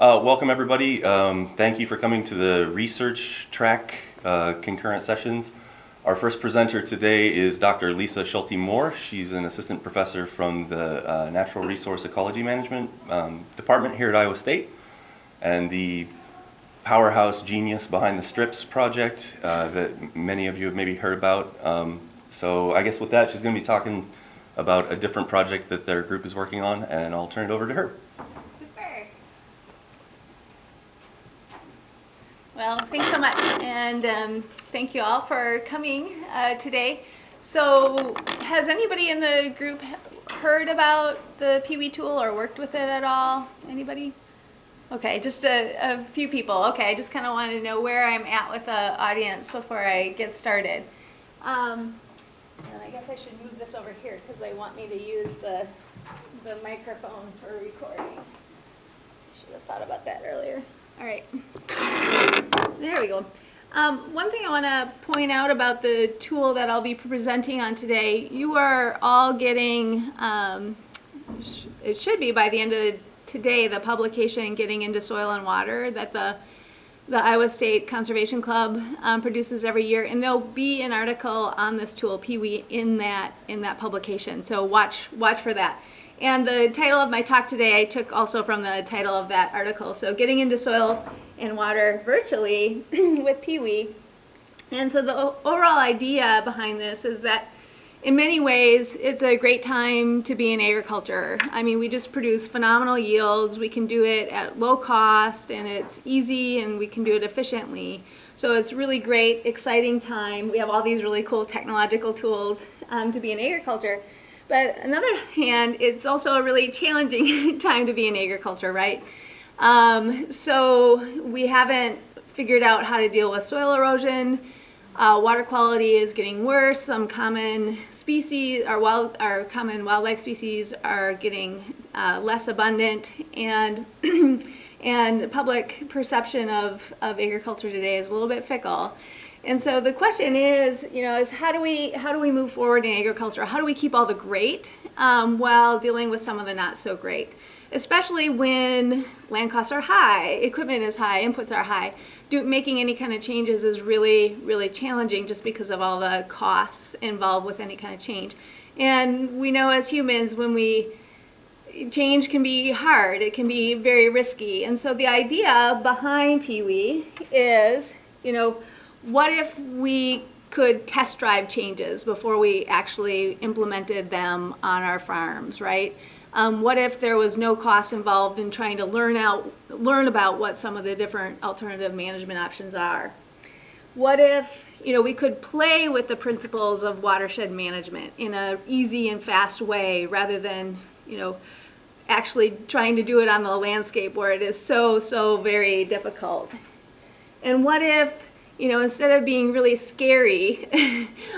Welcome everybody. Thank you for coming to the research track concurrent sessions. Our first presenter today is Dr. Lisa Schulte-Moore. She's an assistant professor from the Natural Resource Ecology Management department here at Iowa State, and the powerhouse genius behind the STRIPS project that many of you have maybe heard about. So I guess with that, she's going to be talking about a different project that their group is working on, and I'll turn it over to her. Super. Well, thanks so much, and thank you all for coming today. So has anybody in the group heard about the PEWI tool or worked with it at all? Anybody? Okay, just a few people. Okay, I just kind of wanted to know where I'm at with the audience before I get started. And I guess I should move this over here because they want me to use the microphone for recording. I should have thought about that earlier. All right, there we go. One thing I want to point out about the tool that I'll be presenting on today, you are all getting, it should be by the end of today, the publication Getting into Soil and Water that the Iowa State Conservation Club produces every year, and there'll be an article on this tool, PEWI, in that publication. So watch for that. And the title of my talk today I took also from the title of that article. So Getting into Soil and Water virtually with PEWI. And so the overall idea behind this is that in many ways, it's a great time to be in agriculture. I mean, we just produce phenomenal yields. We can do it at low cost, and it's easy, and we can do it efficiently. So it's really great, exciting time. We have all these really cool technological tools to be in agriculture. But on the other hand, it's also a really challenging time to be in agriculture, right? So we haven't figured out how to deal with soil erosion. Water quality is getting worse. Some common species, our common wildlife species, are getting less abundant, and and public perception of agriculture today is a little bit fickle. And so the question is, is how do we move forward in agriculture? How do we keep all the great while dealing with some of the not so great? Especially when land costs are high, equipment is high, inputs are high. Making any kind of changes is really, really challenging just because of all the costs involved with any kind of change. And we know as humans, change can be hard, it can be very risky. And so the idea behind PEWI is, what if we could test drive changes before we actually implemented them on our farms, right? What if there was no cost involved in trying to learn about what some of the different alternative management options are? What if, we could play with the principles of watershed management in an easy and fast way rather than, actually trying to do it on the landscape where it is so very difficult? And what if, instead of being really scary,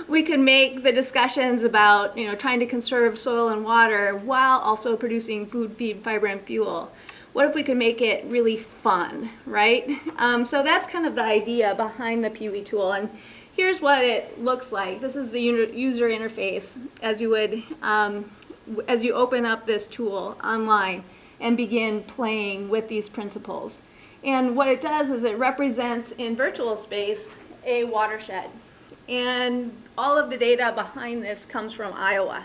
we could make the discussions about, trying to conserve soil and water while also producing food, feed, fiber, and fuel. What if we could make it really fun, right? So that's kind of the idea behind the PEWI tool. And here's what it looks like. This is the user interface as you would, as you open up this tool online and begin playing with these principles. And what it does is it represents in virtual space a watershed. And all of the data behind this comes from Iowa.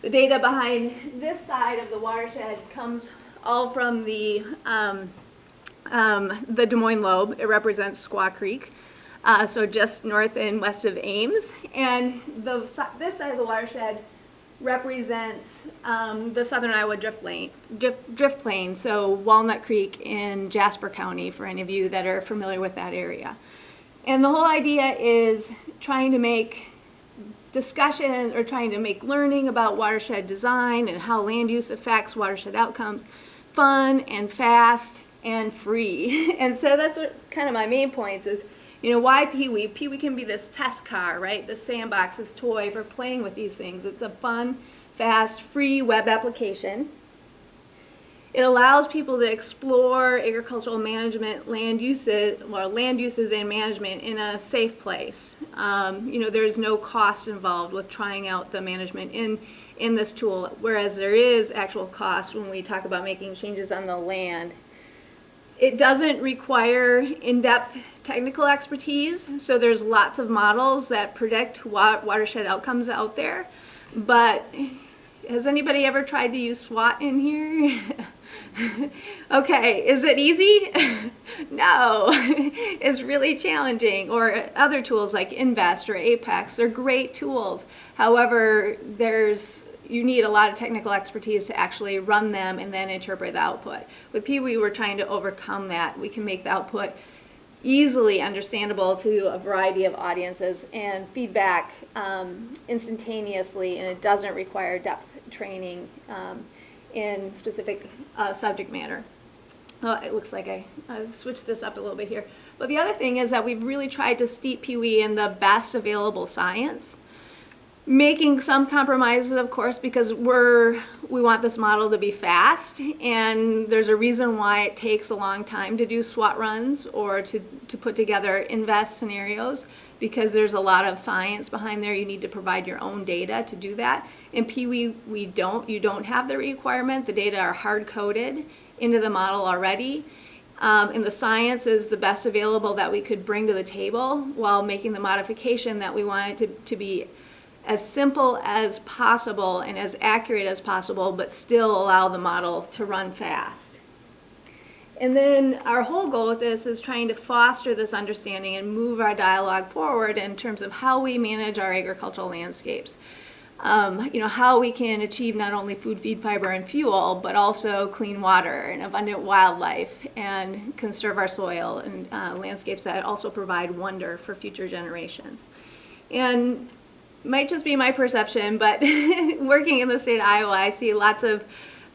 The data behind this side of the watershed comes all from the Des Moines lobe. It represents Squaw Creek, so just north and west of Ames. And this side of the watershed represents the southern Iowa drift plain, so Walnut Creek in Jasper County, for any of you that are familiar with that area. And the whole idea is trying to make discussion or trying to make learning about watershed design and how land use affects watershed outcomes fun and fast and free. And so that's what kind of my main points is, why PEWI? PEWI can be this test car, right? This sandbox, this toy for playing with these things. It's a fun, fast, free web application. It allows people to explore agricultural management, land uses and management in a safe place. There's no cost involved with trying out the management in this tool, whereas there is actual cost when we talk about making changes on the land. It doesn't require in-depth technical expertise, so there's lots of models that predict watershed outcomes out there. But has anybody ever tried to use SWOT in here? Okay, is it easy? No, it's really challenging. Or other tools like Invest or Apex, they're great tools. However, you need a lot of technical expertise to actually run them and then interpret the output. With PEWI, we're trying to overcome that. We can make the output easily understandable to a variety of audiences and feedback instantaneously, and it doesn't require depth training in specific subject matter. It looks like I switched this up a little bit here. But the other thing is that we've really tried to steep PEWI in the best available science, making some compromises, of course, because we want this model to be fast, and there's a reason why it takes a long time to do SWOT runs or to put together invest scenarios, because there's a lot of science behind there. You need to provide your own data to do that. In PEWI, you don't have the requirement. The data are hard-coded into the model already. And the science is the best available that we could bring to the table while making the modification that we wanted to be as simple as possible and as accurate as possible, but still allow the model to run fast. And then our whole goal with this is trying to foster this understanding and move our dialogue forward in terms of how we manage our agricultural landscapes. How we can achieve not only food, feed, fiber, and fuel, but also clean water and abundant wildlife, and conserve our soil and landscapes that also provide wonder for future generations. And might just be my perception, but working in the state of Iowa, I see lots of,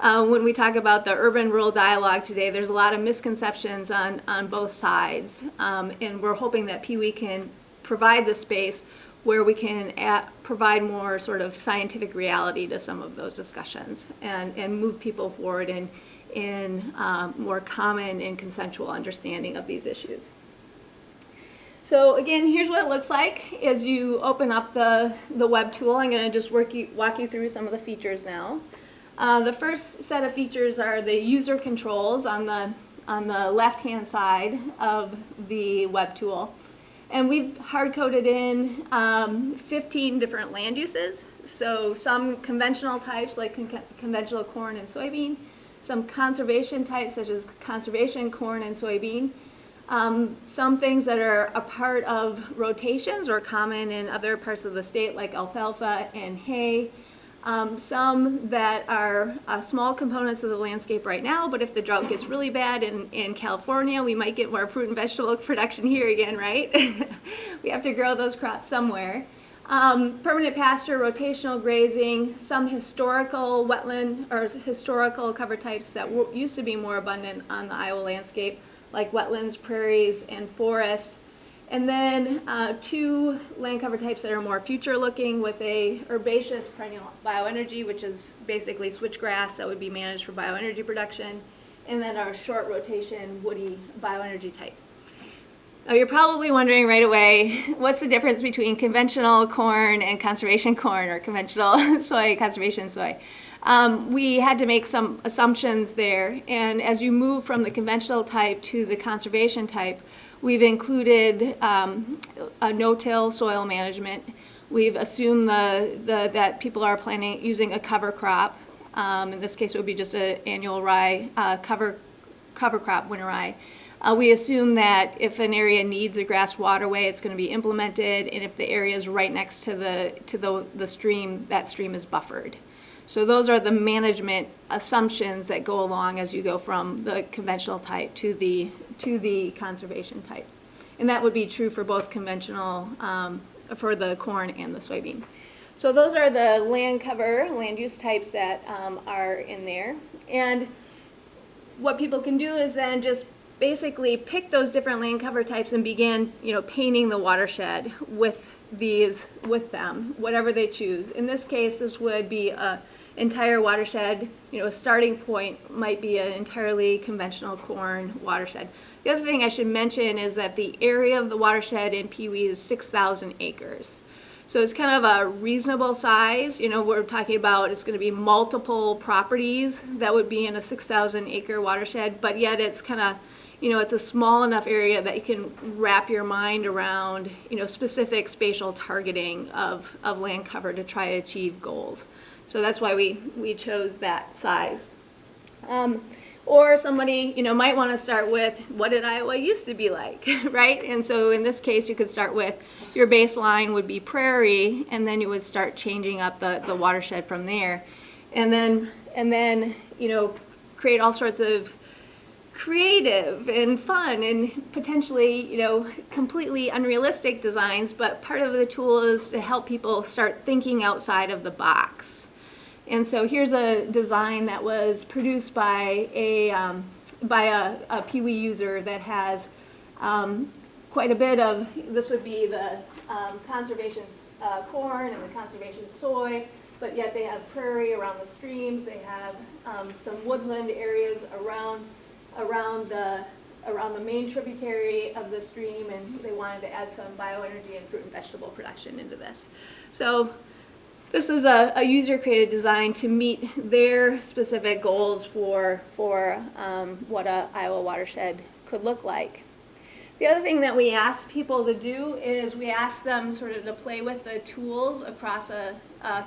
when we talk about the urban-rural dialogue today, there's a lot of misconceptions on both sides. And we're hoping that PEWI can provide the space where we can provide more sort of scientific reality to some of those discussions and move people forward in more common and consensual understanding of these issues. So again, here's what it looks like as you open up the web tool. I'm going to just walk you through some of the features now. The first set of features are the user controls on the left-hand side of the web tool. And we've hard-coded in 15 different land uses. So some conventional types like conventional corn and soybean, some conservation types such as conservation corn and soybean, some things that are a part of rotations or common in other parts of the state like alfalfa and hay, some that are small components of the landscape right now, but if the drought gets really bad in California, we might get more fruit and vegetable production here again, right? We have to grow those crops somewhere. Permanent pasture, rotational grazing, some historical wetland or historical cover types that used to be more abundant on the Iowa landscape, like wetlands, prairies, and forests. And then 2 land cover types that are more future looking with a herbaceous perennial bioenergy, which is basically switchgrass that would be managed for bioenergy production, and then our short rotation woody bioenergy type. Now you're probably wondering right away, what's the difference between conventional corn and conservation corn, or conventional soy, conservation soy? We had to make some assumptions there, and as you move from the conventional type to the conservation type, we've included a no-till soil management. We've assumed that people are planning using a cover crop. In this case, it would be just an annual rye cover crop, winter rye. We assume that if an area needs a grass waterway, it's going to be implemented, and if the area is right next to the stream, that stream is buffered. So those are the management assumptions that go along as you go from the conventional type to the conservation type. And that would be true for both conventional, for the corn and the soybean. So those are the land use types that are in there. And what people can do is then just basically pick those different land cover types and begin, painting the watershed with them, whatever they choose. In this case, this would be a entire watershed. A starting point might be an entirely conventional corn watershed. The other thing I should mention is that the area of the watershed in PEWI is 6,000 acres. So it's kind of a reasonable size. We're talking about it's going to be multiple properties that would be in a 6,000 acre watershed, but yet it's kind of, it's a small enough area that you can wrap your mind around, specific spatial targeting of land cover to try to achieve goals. So that's why we chose that size. Or somebody, might want to start with, what did Iowa used to be like, right? And so in this case, you could start with, your baseline would be prairie, and then you would start changing up the watershed from there. And then, create all sorts of creative and fun and potentially, completely unrealistic designs, but part of the tool is to help people start thinking outside of the box. And so here's a design that was produced by a PEWI user that has quite a bit of, this would be the conservation corn and the conservation soy, but yet they have prairie around the streams. They have some woodland areas around the main tributary of the stream, and they wanted to add some bioenergy and fruit and vegetable production into this. So this is a user-created design to meet their specific goals for what a Iowa watershed could look like. The other thing that we ask people to do is we ask them sort of to play with the tools across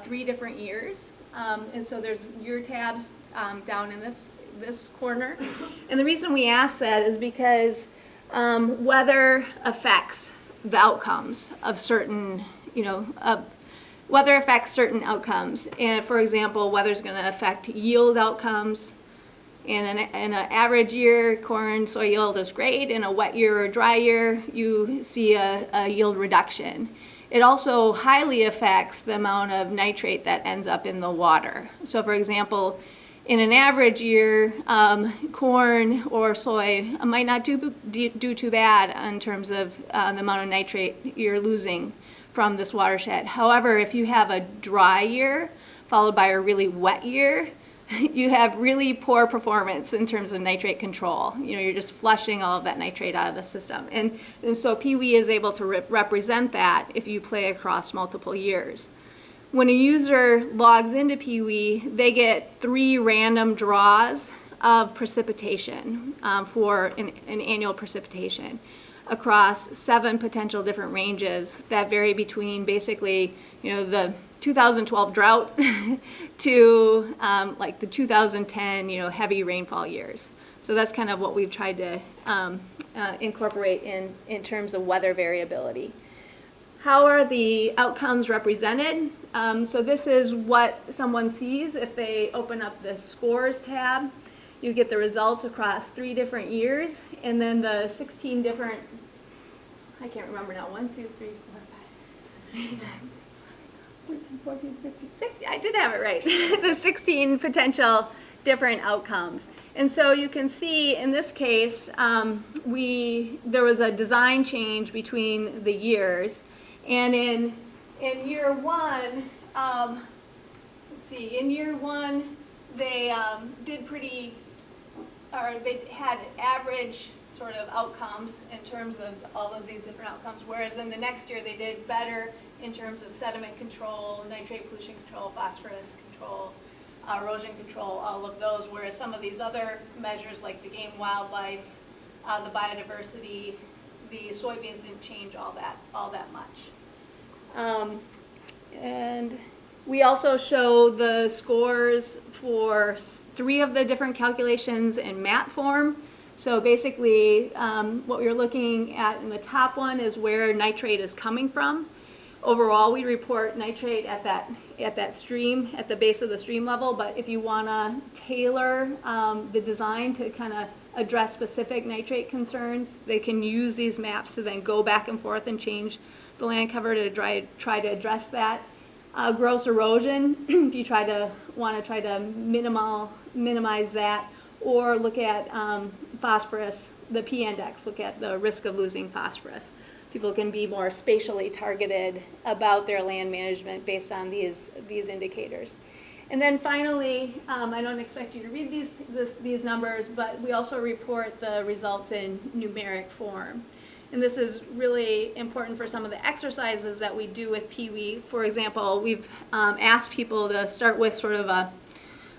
3 different years. And so there's year tabs down in this corner. And the reason we ask that is because weather affects the outcomes of certain, weather affects certain outcomes. And for example, weather's going to affect yield outcomes. In an average year, corn, soy yield is great. In a wet year or dry year, you see a yield reduction. It also highly affects the amount of nitrate that ends up in the water. So for example, in an average year, corn or soy might not do too bad in terms of the amount of nitrate you're losing from this watershed. However, if you have a dry year followed by a really wet year, you have really poor performance in terms of nitrate control. You're just flushing all of that nitrate out of the system. And so PEWI is able to represent that if you play across multiple years. When a user logs into PEWI, they get 3 random draws of precipitation for an annual precipitation across 7 potential different ranges that vary between basically, the 2012 drought to like the 2010, heavy rainfall years. So that's kind of what we've tried to incorporate in terms of weather variability. How are the outcomes represented? So this is what someone sees if they open up the scores tab. You get the results across 3 different years, and then the 16 different, I can't remember now, 1, 2, 3, 4, 5, 13, 14, 15, 16, I did have it right. The 16 potential different outcomes. And so you can see in this case, there was a design change between the years. And in year 1, let's see, in year 1, they they had average sort of outcomes in terms of all of these different outcomes, whereas in the next year they did better in terms of sediment control, nitrate pollution control, phosphorus control, erosion control, all of those, whereas some of these other measures like the game wildlife, the biodiversity, the soybeans didn't change all that much. And we also show the scores for 3 of the different calculations in map form. So basically, what we're looking at in the top one is where nitrate is coming from. Overall, we report nitrate at that stream, at the base of the stream level, but if you want to tailor the design to kind of address specific nitrate concerns, they can use these maps to then go back and forth and change the land cover to try to address that. Gross erosion, if you want to minimize that, or look at phosphorus, the P index, look at the risk of losing phosphorus. People can be more spatially targeted about their land management based on these indicators. And then finally, I don't expect you to read these numbers, but we also report the results in numeric form. And this is really important for some of the exercises that we do with PEWI. For example, we've asked people to start with sort of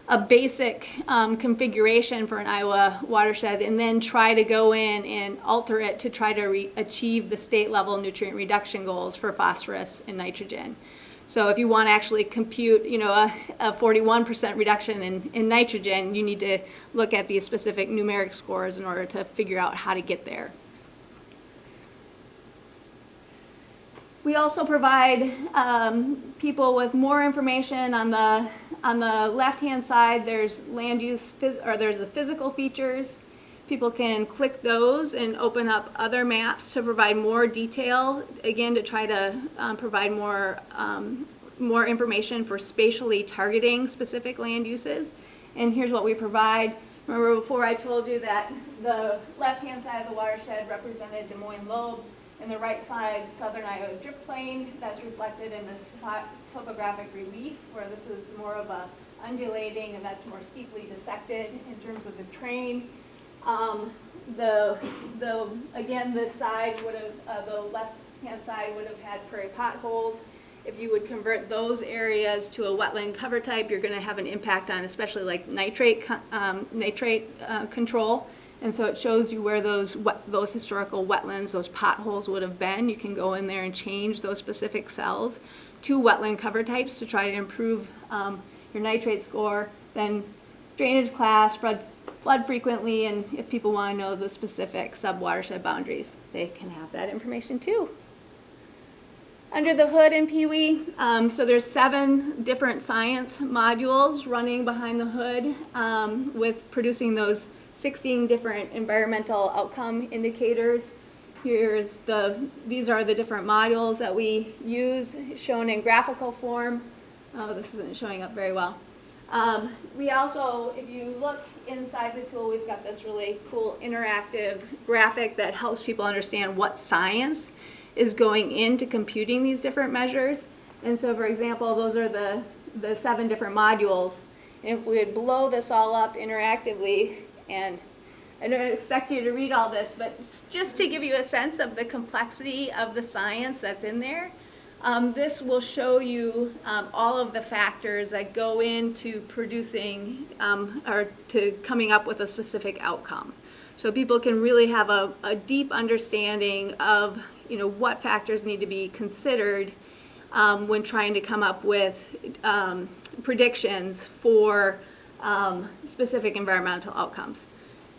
a basic configuration for an Iowa watershed and then try to go in and alter it to try to achieve the state level nutrient reduction goals for phosphorus and nitrogen. So if you want to actually compute, you know, a 41% reduction in nitrogen, you need to look at these specific numeric scores in order to figure out how to get there. We also provide people with more information on the left-hand side. There's land use, or there's the physical features. People can click those and open up other maps to provide more detail, again, to try to provide more information for spatially targeting specific land uses. And here's what we provide. Remember before I told you that the left-hand side of the watershed represented Des Moines Lobe, and the right side, southern Iowa drift plain. That's reflected in this topographic relief, where this is more of a undulating and that's more steeply dissected in terms of the terrain. Again, this side would have, the left-hand side would have had prairie potholes. If you would convert those areas to a wetland cover type, you're going to have an impact on especially like nitrate control. And so it shows you where those historical wetlands, those potholes would have been. You can go in there and change those specific cells to wetland cover types to try to improve your nitrate score. Then drainage class, flood frequently, and if people want to know the specific sub-watershed boundaries, they can have that information too. Under the hood in PEWI, so there's 7 different science modules running behind the hood with producing those 16 different environmental outcome indicators. These are the different modules that we use, shown in graphical form. Oh, this isn't showing up very well. We also, if you look inside the tool, we've got this really cool interactive graphic that helps people understand what science is going into computing these different measures. And so, for example, those are the 7 different modules. And if we would blow this all up interactively, and I don't expect you to read all this, but just to give you a sense of the complexity of the science that's in there, this will show you all of the factors that go into producing or to coming up with a specific outcome. So people can really have a deep understanding of, you know, what factors need to be considered when trying to come up with predictions for specific environmental outcomes.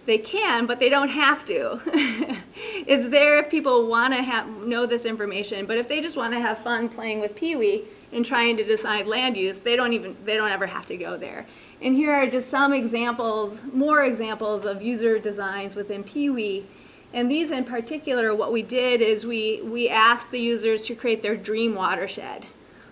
They can, but they don't have to. It's there if people want to know this information, but if they just want to have fun playing with PEWI and trying to decide land use, they don't ever have to go there. And here are just some examples, more examples of user designs within PEWI. And these in particular, what we did is we asked the users to create their dream watershed.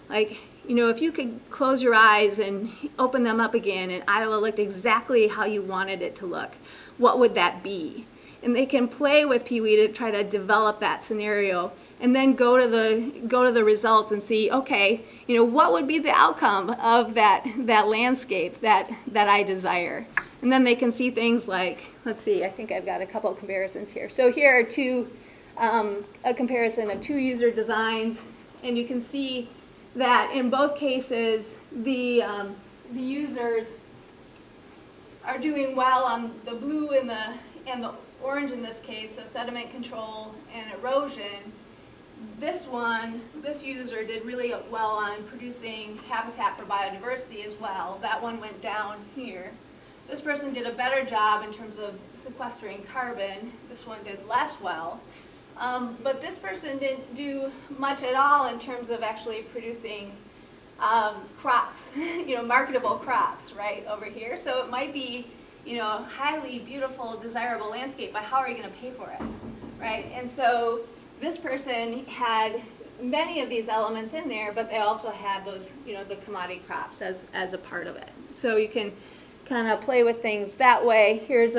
Like, you know, if you could close your eyes and open them up again and Iowa looked exactly how you wanted it to look, what would that be? And they can play with PEWI to try to develop that scenario and then go to the results and see, okay, you know, what would be the outcome of that landscape that I desire? And then they can see things like, let's see, I think I've got a couple of comparisons here. So here are a comparison of 2 user designs, and you can see that in both cases, the users are doing well on the blue and the orange in this case, so sediment control and erosion. This user did really well on producing habitat for biodiversity as well. That one went down here. This person did a better job in terms of sequestering carbon. This one did less well. But this person didn't do much at all in terms of actually producing crops, you know, marketable crops, right, over here. So it might be, you know, a highly beautiful, desirable landscape, but how are you going to pay for it, right? And so this person had many of these elements in there, but they also had those, you know, the commodity crops as a part of it. So you can kind of play with things that way. Here's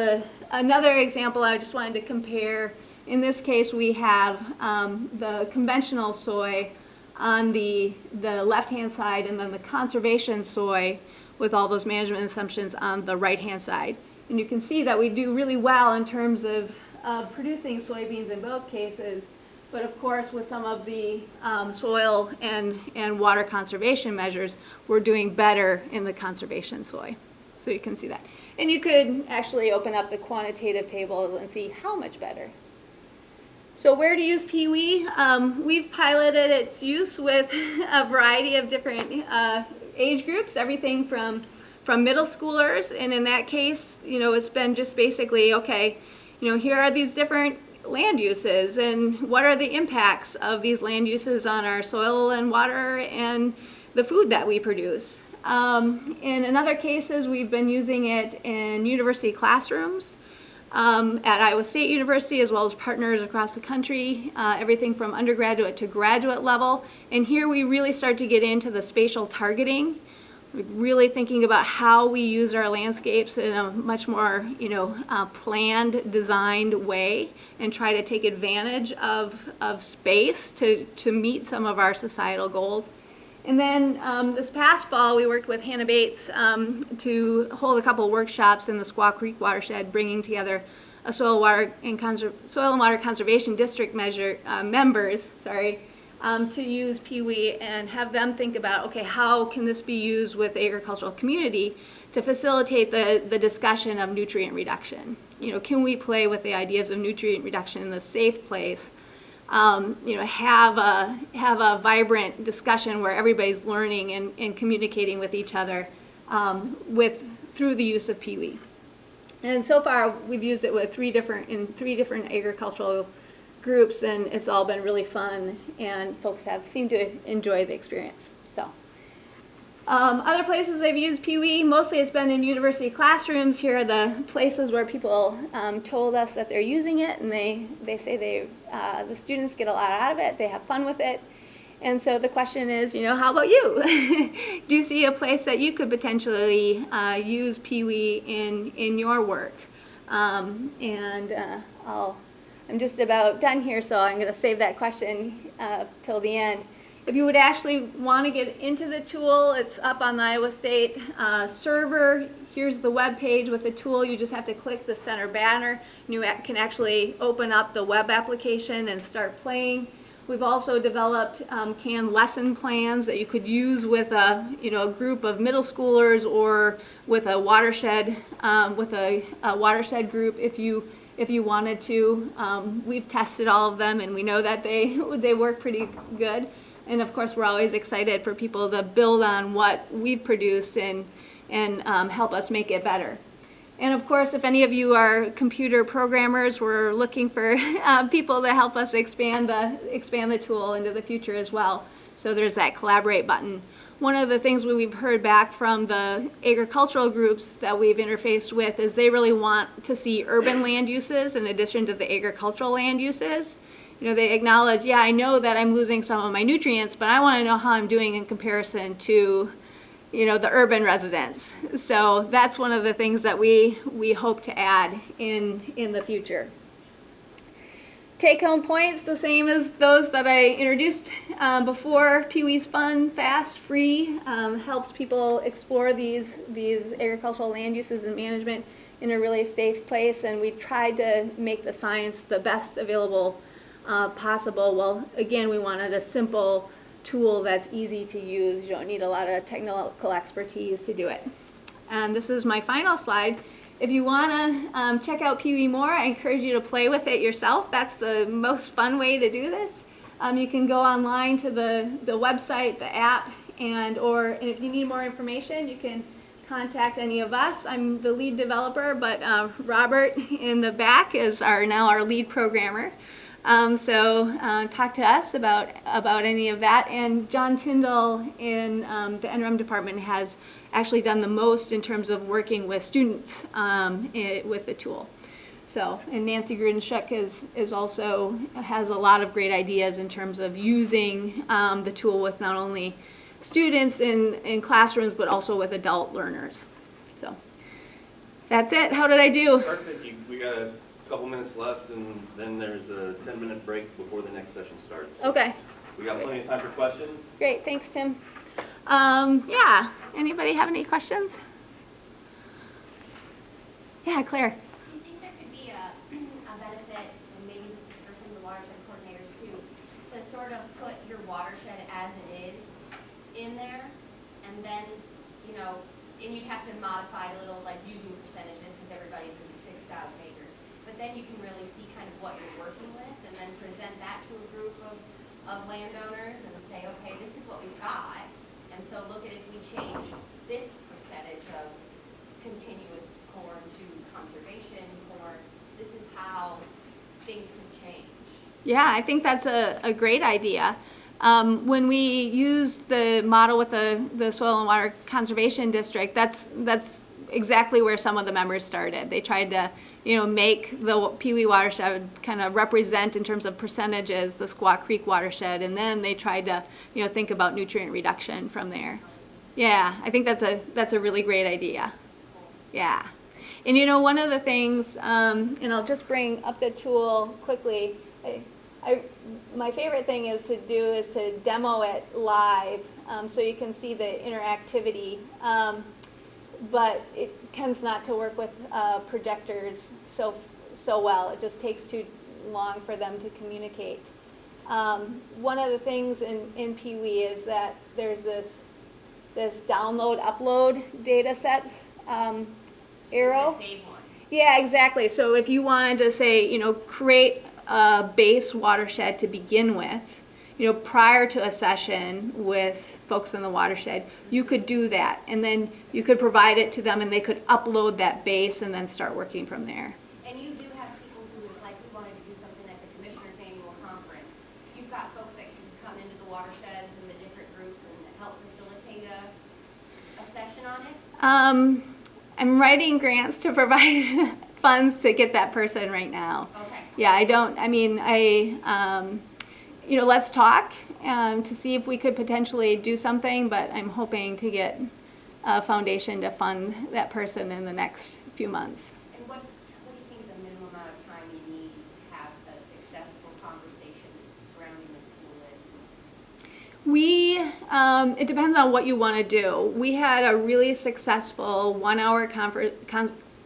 another example I just wanted to compare. In this case, we have the conventional soy on the left-hand side and then the conservation soy with all those management assumptions on the right-hand side. And you can see that we do really well in terms of producing soybeans in both cases. But of course, with some of the soil and water conservation measures, we're doing better in the conservation soy. So you can see that. And you could actually open up the quantitative table and see how much better. So where to use PEWI? We've piloted its use with a variety of different age groups, everything from middle schoolers, and in that case, it's been just basically, okay, here are these different land uses, and what are the impacts of these land uses on our soil and water and the food that we produce. In other cases, we've been using it in university classrooms, at Iowa State University, as well as partners across the country, everything from undergraduate to graduate level. And here we really start to get into the spatial targeting, really thinking about how we use our landscapes in a much more, planned, designed way, and try to take advantage of space to meet some of our societal goals. And then this past fall, we worked with Hannah Bates to hold a couple workshops in the Squaw Creek Watershed, bringing together a soil and water conservation district members, to use PEWI and have them think about, okay, how can this be used with the agricultural community to facilitate the discussion of nutrient reduction? Can we play with the ideas of nutrient reduction in the safe place? Have a vibrant discussion where everybody's learning and communicating with each other through the use of PEWI. And so far, we've used it with three different agricultural groups, and it's all been really fun, and folks have seemed to enjoy the experience. So, other places they've used PEWI, mostly it's been in university classrooms. Here are the places where people told us that they're using it, and they say the students get a lot out of it, they have fun with it. And so the question is, how about you? Do you see a place that you could potentially use PEWI in your work? I'm just about done here, so I'm going to save that question till the end. If you would actually want to get into the tool, it's up on the Iowa State server. Here's the web page with the tool. You just have to click the center banner. You can actually open up the web application and start playing. We've also developed canned lesson plans that you could use with a group of middle schoolers, or with a watershed watershed group if you wanted to. We've tested all of them, and we know that they work pretty good. And of course, we're always excited for people to build on what we've produced and help us make it better. And of course, if any of you are computer programmers, we're looking for people to help us expand the tool into the future as well. So there's that collaborate button. One of the things we've heard back from the agricultural groups that we've interfaced with is they really want to see urban land uses in addition to the agricultural land uses. They acknowledge, yeah, I know that I'm losing some of my nutrients, but I want to know how I'm doing in comparison to the urban residents. So that's one of the things that we hope to add in the future. Take-home points, the same as those that I introduced before. PEWI's fun, fast, free, helps people explore these agricultural land uses and management in a really safe place, and we tried to make the science the best available possible. Well, again, we wanted a simple tool that's easy to use. You don't need a lot of technical expertise to do it. And this is my final slide. If you want to check out PEWI more, I encourage you to play with it yourself. That's the most fun way to do this. You can go online to the website, the app, or if you need more information, you can contact any of us. I'm the lead developer, but Robert in the back is now our lead programmer. So talk to us about any of that. And John Tyndall in the NREM department has actually done the most in terms of working with students with the tool. So, and Nancy Grudenschuk is also has a lot of great ideas in terms of using the tool with not only students in classrooms, but also with adult learners. So that's it. How did I do? Perfect. We got a couple minutes left, and then there's a 10-minute break before the next session starts. So okay. We got plenty of time for questions. Great. Thanks, Tim. Yeah. Anybody have any questions? Yeah, Claire. Do you think there could be a benefit, and maybe this is for some of the watershed coordinators too, to sort of put your watershed as it is in there, and then, and you'd have to modify it a little, like using percentages, because everybody's isn't 6,000 acres. But then you can really see kind of what you're working with, and then present that to a group of landowners and say, okay, this is what we've got, and so look at if we change this percentage of continuous corn to conservation corn, this is how things could change. Yeah, I think that's a great idea. When we used the model with the Soil and Water Conservation District, that's exactly where some of the members started. They tried to, make the PEWI watershed kind of represent in terms of percentages the Squaw Creek watershed, and then they tried to, think about nutrient reduction from there. Yeah, I think that's a really great idea. Yeah. And one of the things, and I'll just bring up the tool quickly. My favorite thing is to demo it live, so you can see the interactivity. But it tends not to work with projectors so well. It just takes too long for them to communicate. One of the things in PEWI is that there's this download upload data sets arrow. Save one. Yeah, exactly. So if you wanted to say, create a base watershed to begin with, prior to a session with folks in the watershed, you could do that. And then you could provide it to them and they could upload that base and then start working from there. And you do have people who, like, we wanted to do something at the Commissioners' Annual Conference. You've got folks that can come into the watersheds and the different groups and help facilitate a session on it? I'm writing grants to provide funds to get that person right now. Okay. Yeah, let's talk to see if we could potentially do something, but I'm hoping to get a foundation to fund that person in the next few months. And what do you think the minimum amount of time you need to have a successful conversation surrounding this tool is? It depends on what you want to do. We had a really successful 1-hour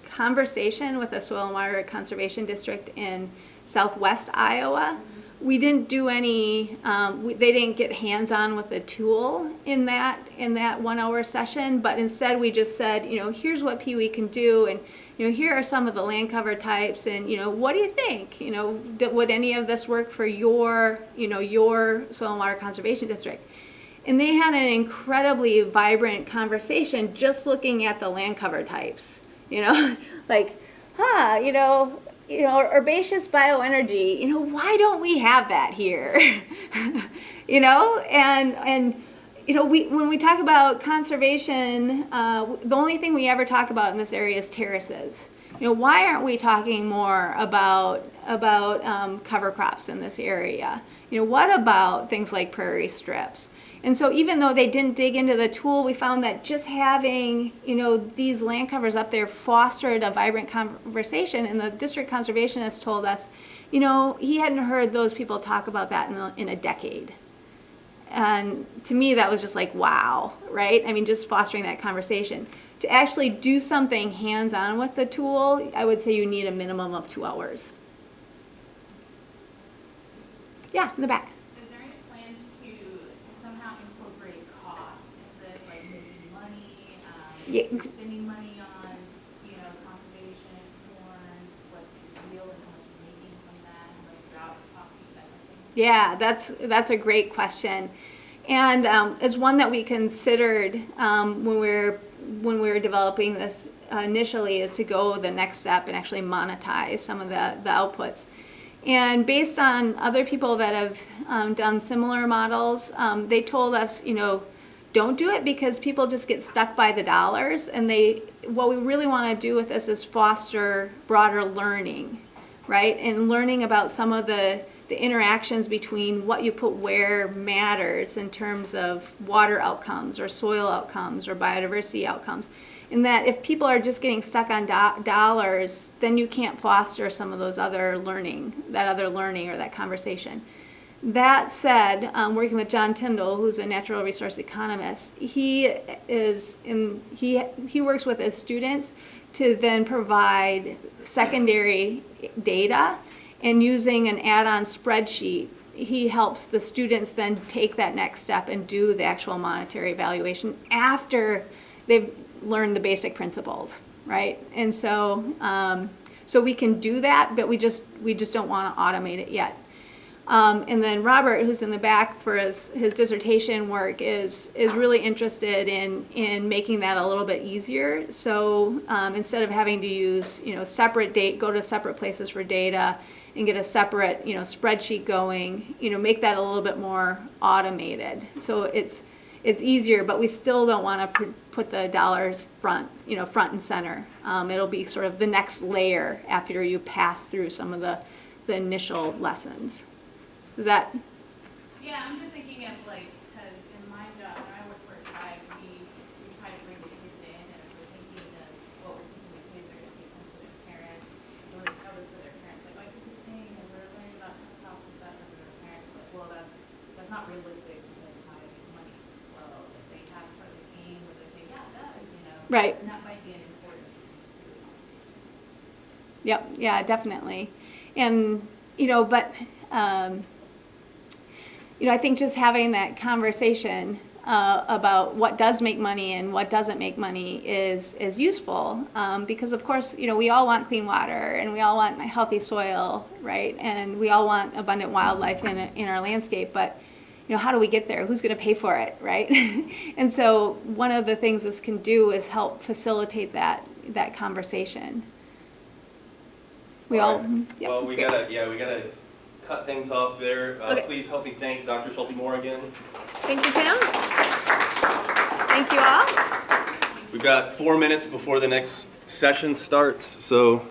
conversation with the Soil and Water Conservation District in southwest Iowa. We didn't do any, they didn't get hands-on with the tool in that 1-hour session, but instead we just said, here's what PEWI can do, and here are some of the land cover types, and what do you think? Would any of this work for your Soil and Water Conservation District? And they had an incredibly vibrant conversation just looking at the land cover types. Like, herbaceous bioenergy, why don't we have that here? When we talk about conservation, the only thing we ever talk about in this area is terraces. Why aren't we talking more about cover crops in this area? What about things like prairie strips? And so even though they didn't dig into the tool, we found that just having, these land covers up there fostered a vibrant conversation. And the district conservationist told us, he hadn't heard those people talk about that in a decade. And to me, that was just like, wow, right? I mean, just fostering that conversation. To actually do something hands-on with the tool, I would say you need a minimum of 2 hours. Yeah, in the back. Is there any plans to somehow incorporate cost into this, like maybe money, Yeah. spending money on, conservation, corn, what's the yield and how much you're making from that, and like drought costing, that kind of thing? Yeah, that's a great question, and it's one that we considered when we were developing this initially, is to go the next step and actually monetize some of the outputs. And based on other people that have done similar models, they told us, don't do it because people just get stuck by the dollars. And what we really want to do with this is foster broader learning, right? And learning about some of the interactions between what you put where matters in terms of water outcomes or soil outcomes or biodiversity outcomes. And that if people are just getting stuck on dollars, then you can't foster some of those other learning or that conversation. That said, working with John Tyndall, who's a natural resource economist, he works with his students to then provide secondary data, and using an add-on spreadsheet, he helps the students then take that next step and do the actual monetary evaluation after they've learn the basic principles, right? And so, so we can do that, but we just don't want to automate it yet. And then Robert, who's in the back for his dissertation work, is really interested in making that a little bit easier. So instead of having to use, separate go to separate places for data and get a separate, spreadsheet going, make that a little bit more automated. So it's easier, but we still don't want to put the dollars front and center. It'll be sort of the next layer after you pass through some of the initial lessons. Is that? Yeah, I'm just thinking of because in my job, when I work for a tribe, we try to bring the kids in, and if we're thinking that what we're teaching the kids are going to take home to their parents, so we tell this to their parents, like, this is thing, and we're learning about how to stuff, and their parents are like, well, that's not realistic because how to make money. Well, if they have part of the game where they say, yeah, it does, Right. and that might be an important piece to the conversation. Yep. Yeah, definitely. And but. I think just having that conversation about what does make money and what doesn't make money is useful because, of course, we all want clean water and we all want healthy soil, right? And we all want abundant wildlife in our landscape, but how do we get there? Who's going to pay for it, right? And so one of the things this can do is help facilitate that conversation. Well, Yep, we great. gotta cut things off there. Okay. Please help me thank Dr. Schulte-Moore again. Thank you, Tim. Thank you all. We've got 4 minutes before the next session starts, so